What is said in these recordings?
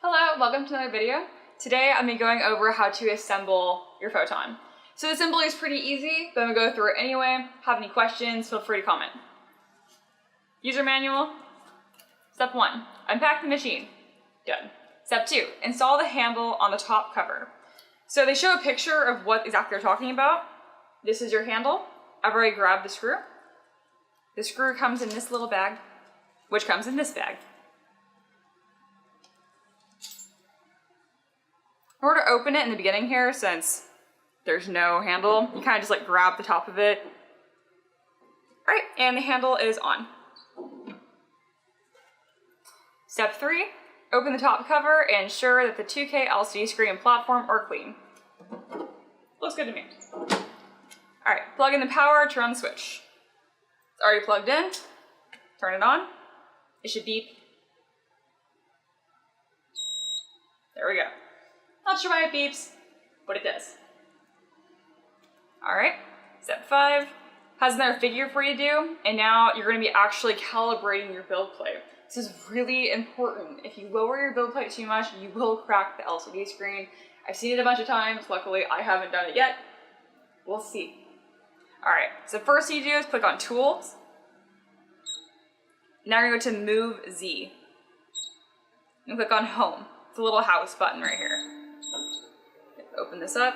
Hello, welcome to another video. Today I'm going to be going over how to assemble your Photon. So the assembly is pretty easy, but I'm going to go through it anyway. Have any questions, feel free to comment. User manual. Step 1, unpack the machine. Done. Step 2, install the handle on the top cover. So they show a picture of what exactly they're talking about. This is your handle. I've already grabbed the screw. The screw comes in this little bag, which comes in this bag. In order to open it in the beginning here, since there's no handle, you kind of just like grab the top of it. All right, and the handle is on. Step 3, open the top cover and ensure that the 2K LCD screen and platform are clean. Looks good to me. All right, plug in the power, turn on the switch. It's already plugged in. Turn it on. It should beep. There we go. Not sure why it beeps, but it does. All right, step 5 has another figure for you to do, and now you're going to be actually calibrating your build plate. This is really important. If you lower your build plate too much, you will crack the LCD screen. I've seen it a bunch of times. Luckily, I haven't done it yet. We'll see. All right, so first thing you do is click on Tools. Now you're going to go to Move Z. And click on Home. It's a little house button right here. Open this up.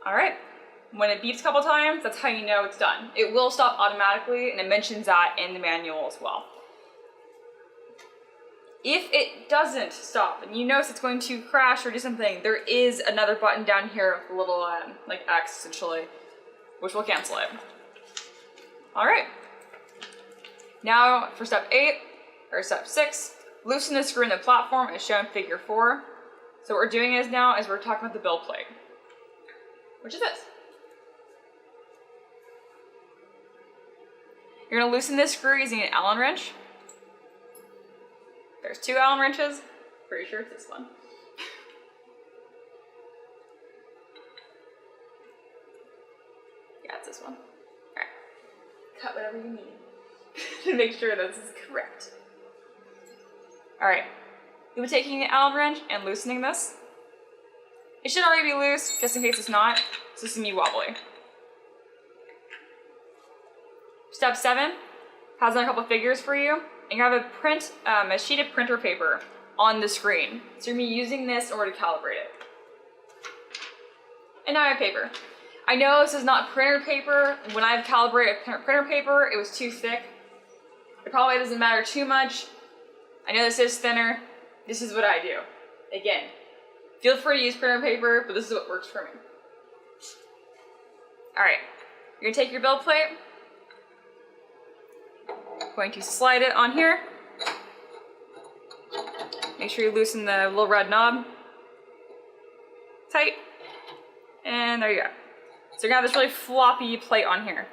All right. When it beeps a couple times, that's how you know it's done. It will stop automatically, and it mentions that in the manual as well. If it doesn't stop and you notice it's going to crash or do something, there is another button down here with a little like X essentially, which will cancel it. All right. Now for step 8 or step 6, loosen the screw in the platform as shown in figure 4. So what we're doing is now is we're talking about the build plate, which is this. You're gonna loosen this screw using an Allen wrench. There's 2 Allen wrenches. Pretty sure it's this one. Yeah, it's this one. All right, cut whatever you need to make sure this is correct. All right. You'll be taking an Allen wrench and loosening this. It should already be loose, just in case it's not, so it's gonna be wobbly. Step 7 has another couple figures for you, and you have a sheet of printer paper on the screen. So you're gonna be using this in order to calibrate it. And now I have paper. I know this is not printer paper. When I've calibrated printer paper, it was too thick. It probably doesn't matter too much. I know this is thinner. This is what I do. Again, feel free to use printer paper, but this is what works for me. All right, you're gonna take your build plate, going to slide it on here. Make sure you loosen the little red knob tight, and there you go. So you're gonna have this really floppy plate on here.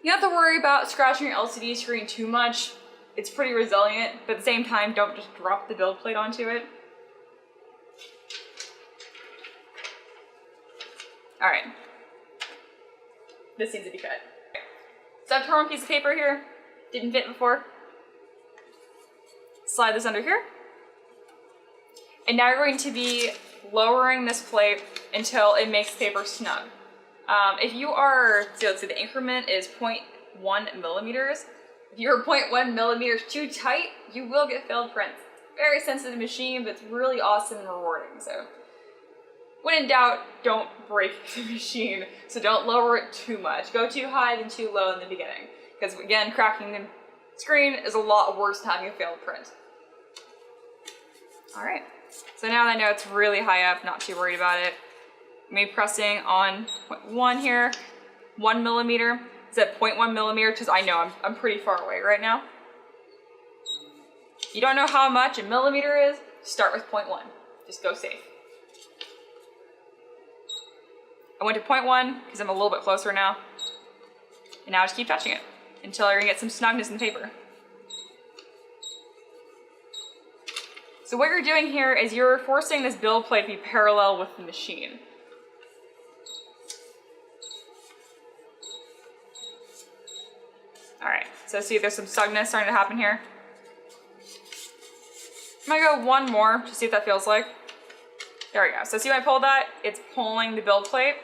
You don't have to worry about scratching your LCD screen too much. It's pretty resilient, but at the same time, don't just drop the build plate onto it. All right. This needs to be cut. So I've torn a piece of paper here. Didn't fit before. Slide this under here. And now you're going to be lowering this plate until it makes the paper snug. If you are, so let's say the increment is 0.1 millimeters. If you're 0.1 millimeters too tight, you will get failed prints. Very sensitive machine, but it's really awesome and rewarding. So when in doubt, don't break the machine. So don't lower it too much. Go too high than too low in the beginning. Because again, cracking the screen is a lot worse than having a failed print. All right, so now that I know it's really high up, not too worried about it. Maybe pressing on 0.1 here, 1 millimeter. Is at 0.1 millimeter because I know I'm pretty far away right now. You don't know how much a millimeter is, start with 0.1. Just go safe. I went to 0.1 because I'm a little bit closer now. And now just keep touching it until you're gonna get some snugness in the paper. So what you're doing here is you're forcing this build plate to be parallel with the machine. All right, so see there's some snugness starting to happen here. I'm gonna go one more to see what that feels like. There we go. So see when I pull that, it's pulling the build plate.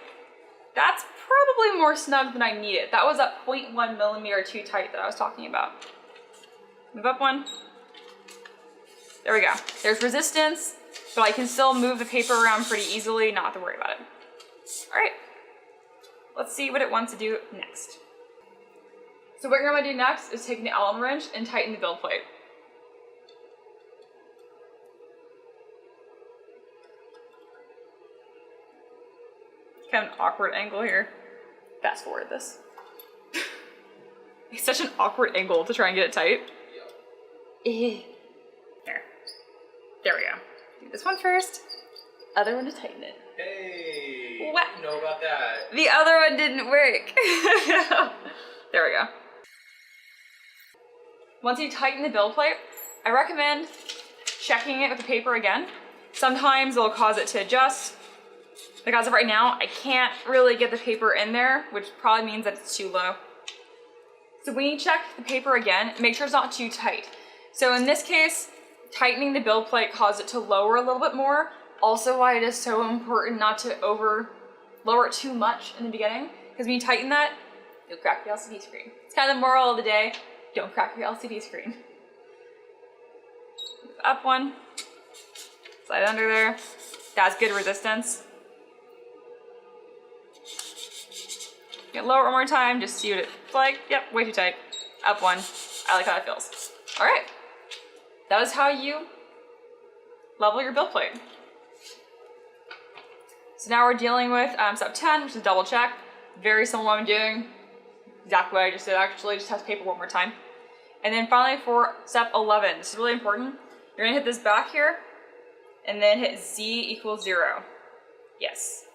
That's probably more snug than I needed. That was that 0.1 millimeter too tight that I was talking about. Move up one. There we go. There's resistance, but I can still move the paper around pretty easily, not have to worry about it. All right, let's see what it wants to do next. So what you're gonna do next is take the Allen wrench and tighten the build plate. Kind of an awkward angle here. Fast forward this. It's such an awkward angle to try and get it tight. There. There we go. Do this one first. Other one to tighten it. Hey! What? You know about that. The other one didn't work. There we go. Once you tighten the build plate, I recommend checking it with the paper again. Sometimes it'll cause it to adjust. Like as of right now, I can't really get the paper in there, which probably means that it's too low. So when you check the paper again, make sure it's not too tight. So in this case, tightening the build plate caused it to lower a little bit more. Also why it is so important not to lower it too much in the beginning, because when you tighten that, you'll crack your LCD screen. It's kind of the moral of the day, don't crack your LCD screen. Move up one, slide under there. That's good resistance. Get lower one more time, just see what it's like. Yep, way too tight. Up one, I like how it feels. All right, that is how you level your build plate. So now we're dealing with step 10, which is double check. Very similar to what I'm doing. Exactly what I just did actually, just test paper one more time. And then finally for step 11, this is really important. You're gonna hit this back here and then hit Z equals 0. Yes,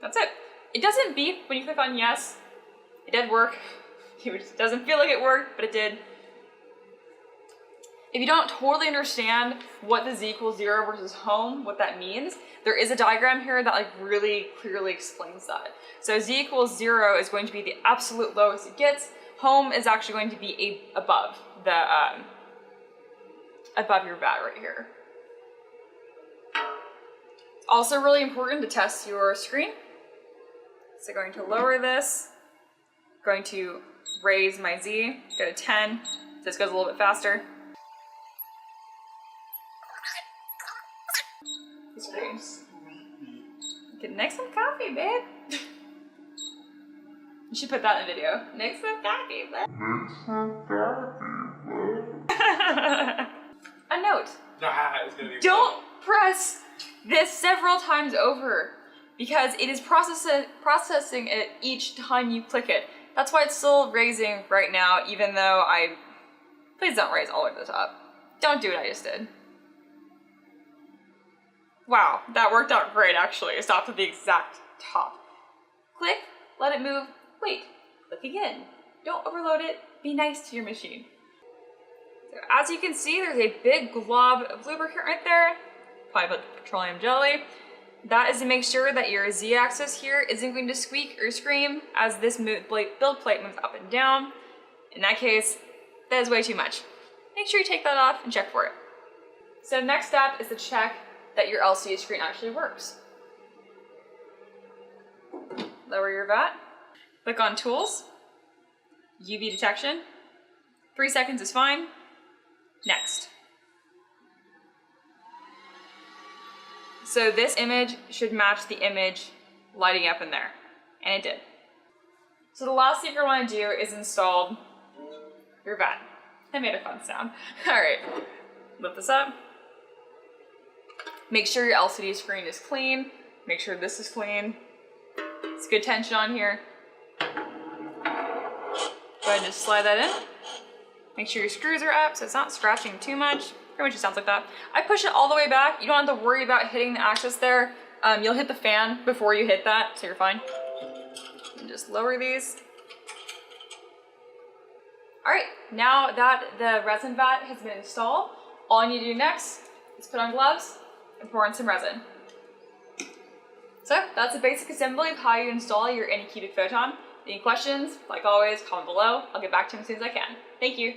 that's it. It doesn't beep when you click on yes. It did work. It doesn't feel like it worked, but it did. If you don't totally understand what the Z equals 0 versus home, what that means, there is a diagram here that like really clearly explains that. So Z equals 0 is going to be the absolute lowest it gets. Home is actually going to be above your VAT right here. Also really important to test your screen. So going to lower this, going to raise my Z, go to 10, so this goes a little bit faster. Screen. Get next some coffee, babe. You should put that in the video. Next some coffee, babe. Next some coffee, babe. A note. It's gonna be Don't press this several times over, because it is processing it each time you click it. That's why it's still raising right now, even though please don't raise all the way to the top. Don't do what I just did. Wow, that worked out great actually. It stopped at the exact top. Click, let it move, wait, click again. Don't overload it, be nice to your machine. So as you can see, there's a big glob of lubricant right there, probably put petroleum jelly. That is to make sure that your Z-axis here isn't going to squeak or scream as this build plate moves up and down. In that case, that is way too much. Make sure you take that off and check for it. So next step is to check that your LCD screen actually works. Lower your VAT, click on Tools, UV detection, 3 seconds is fine, next. So this image should match the image lighting up in there, and it did. So the last thing you're going to do is install your VAT. That made a fun sound. All right, lift this up. Make sure your LCD screen is clean. Make sure this is clean. It's good tension on here. Go ahead and just slide that in. Make sure your screws are up so it's not scratching too much. Pretty much just sounds like that. I push it all the way back. You don't have to worry about hitting the axis there. You'll hit the fan before you hit that, so you're fine. And just lower these. All right, now that the resin vat has been installed, all you need to do next is put on gloves and pour in some resin. So that's a basic assembly of how you install your Anycubic Photon. Any questions, like always, comment below. I'll get back to them as soon as I can. Thank you.